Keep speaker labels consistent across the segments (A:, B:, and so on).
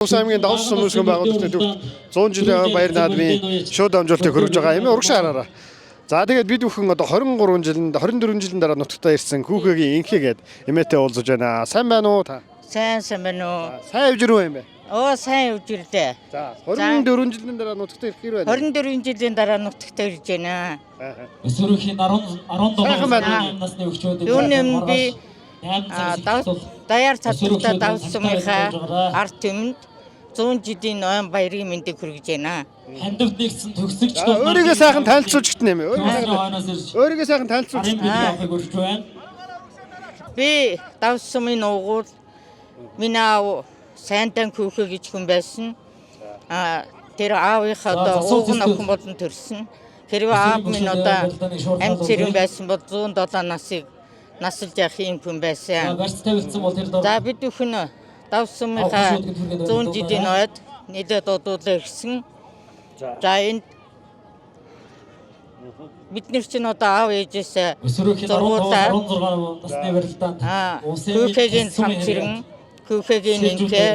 A: Аймгийн давс хүмүүсийн байгууллагын 100 жилийн баяр наадмын шууд амжилтыг хүргэж байгаа юм урагшаа хараараа. За тэгээд бид бүхэн одоо 23 жилинд 24 жилийн дараа нутагтаа ирсэн Хүүхэгийн инхээгээд эмээтэй уулзаж байна. Сайн байна уу та?
B: Сайн байна уу?
A: Сайн явж ирвэ юм бэ?
B: Сайн явж ирлээ.
A: За 24 жилийн дараа нутагтаа ирэх хэрэг байна.
B: 24 жилийн дараа нутагтаа ирж байна.
C: Өсвөрхийн 17 насны өвчүүд
B: Юуны би даяар цацралтаа давсамынхаа ард түмэнд 100 жилийн ноён баярын мэндийг хүргэж байна.
C: Хандивд нэгсэн төгсөгч
A: өөрийгөө сайхан танилцуулж гитнэ юм. Өөрийгөө сайхан танилцуулж
C: байна.
B: Би давсамын уугуул миний аав Сайнтан Хүүхэ гэж хүн байсан. Тэр аавынхаа одоо ууган охин болон төрсөн. Хэрвээ аав минь одоо амьд цэрэн байсан бол 107 насыг насалж явах юм хүн байсан. За бид бүхэн давсамынхаа 100 жилийн ойд нийлээд дуудуулаа ирсэн. За энд бид нар чинь одоо аав ээжээс зургуулаар Хүүхэгийн самцэрэн, Хүүхэгийн инхээ,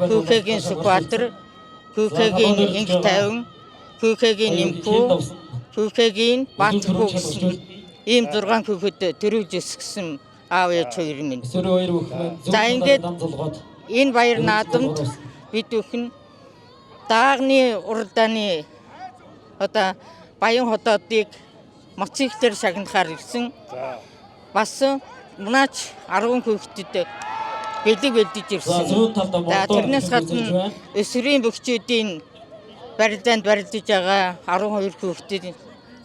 B: Хүүхэгийн Сүхбаатар, Хүүхэгийн инх тайван, Хүүхэгийн нимхүү, Хүүхэгийн Баатархуу гэсэн ийм 6 хүүхэд төрөвж өсгсөн аав ээж хоёр минь. За ингээд энэ баяр наадамд бид бүхэн даагны уралдааны одоо Баян хотоодыг моцигтэр шагнахаар ирсэн. Бас мунаач 10 хүүхдэд бэлэг бэлдэж ирсэн. За тэрнээс гадна өсвөрийн бөхчүүдийн барилдаанд барилдаж байгаа 12 хүүхдэд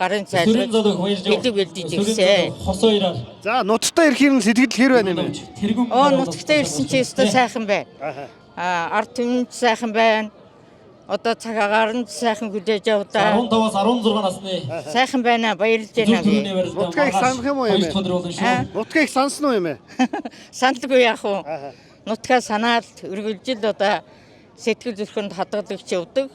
B: гарын цайлгаж бэлэг бэлдэж ирсэн.
A: За нутагтаа ирэхийг нь сэтгэл хэр байна юм бэ?
B: Нутагтаа ирсэн чи өстө сайхан байна. Ард түмэнд сайхан байна. Одоо цаг агаар нь сайхан хүлээж авдаа.
C: 15-аас 16 насны
B: сайхан байна. Баярлж байна би.
A: Нутгийг санах юм уу юм бэ? Нутгийг сансан уу юм бэ?
B: Сандлаггүй яах вэ? Нутгаа санаад үргэлжил одоо сэтгэл зүрхэнд хадгалагч явдаг.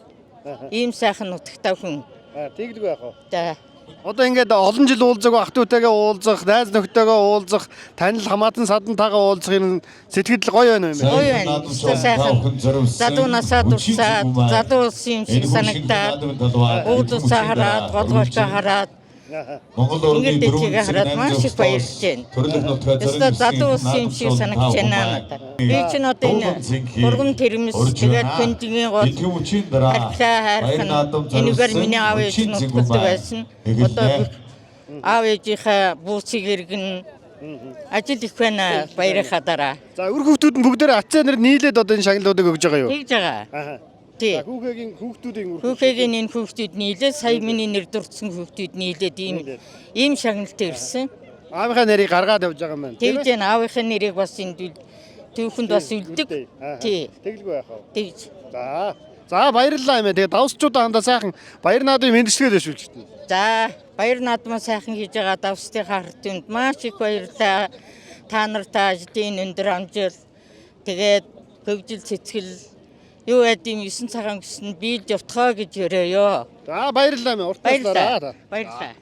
B: Ийм сайхан нутагтай хүн.
A: Тэглгүй яах вэ?
B: За.
A: Одоо ингээд олон жил уулзаг ах トゥ утэйгээ уулзах, найз нөхдөйгөө уулзах, танил хамаатан садантайгаа уулзахын сэтгэл гоё байна юм бэ?
B: Гоё байна. Сайхан. Залуу насаа дурсаад, залуу улсын юм шиг санагдаад, уулзаа хараад, голгоошоо хараад Монгол урны дөрвөн хараад маш их баярлж байна. Өстө залуу улсын юм шиг санагдаж байна надад. Би ч н одоо энэ урган тэрмэс тэгээд пендингийн гол хайрхан энэгээр миний аав ээж нутагт байсан. Одоо аав ээжийнхээ бууцыг иргэн ажил их байна баярынхаа дараа.
A: За өр хүүхдүүд нь бүгдээ ацаа нар нийлээд одоо энэ шагналуудыг өгж байгаа юу?
B: Тэгж байгаа. Тий.
A: Хүүхэгийн
B: энэ хүүхдүүд нийлээд сая миний нэр дурдсан хүүхдүүд нийлээд ийм шагналт ирсэн.
A: Аавынхаа нэрийг гаргаад явж байгаа юм байна.
B: Тэгж энэ аавынхаа нэрийг бас энэ түүхэнд бас үлдэг. Тий.
A: Тэглгүй яах вэ?
B: Тэгж.
A: За баярлалаа юм. Тэгээ давсчуудаа хандаа сайхан баяр наадмын мэндчилгээ дэвшүүлж байна.
B: За баяр наадмаа сайхан хийж байгаа давсдынхаа ард түмэнд маш их баярлалаа. Та нартай ажлын өндөр амжилт тэгээд хөгжил цэцгэл юу яdim 9 цагаан гисэн биелж явтахаа гэж өрөөё.
A: За баярлалаа минь урт талаараа.
B: Баярлалаа.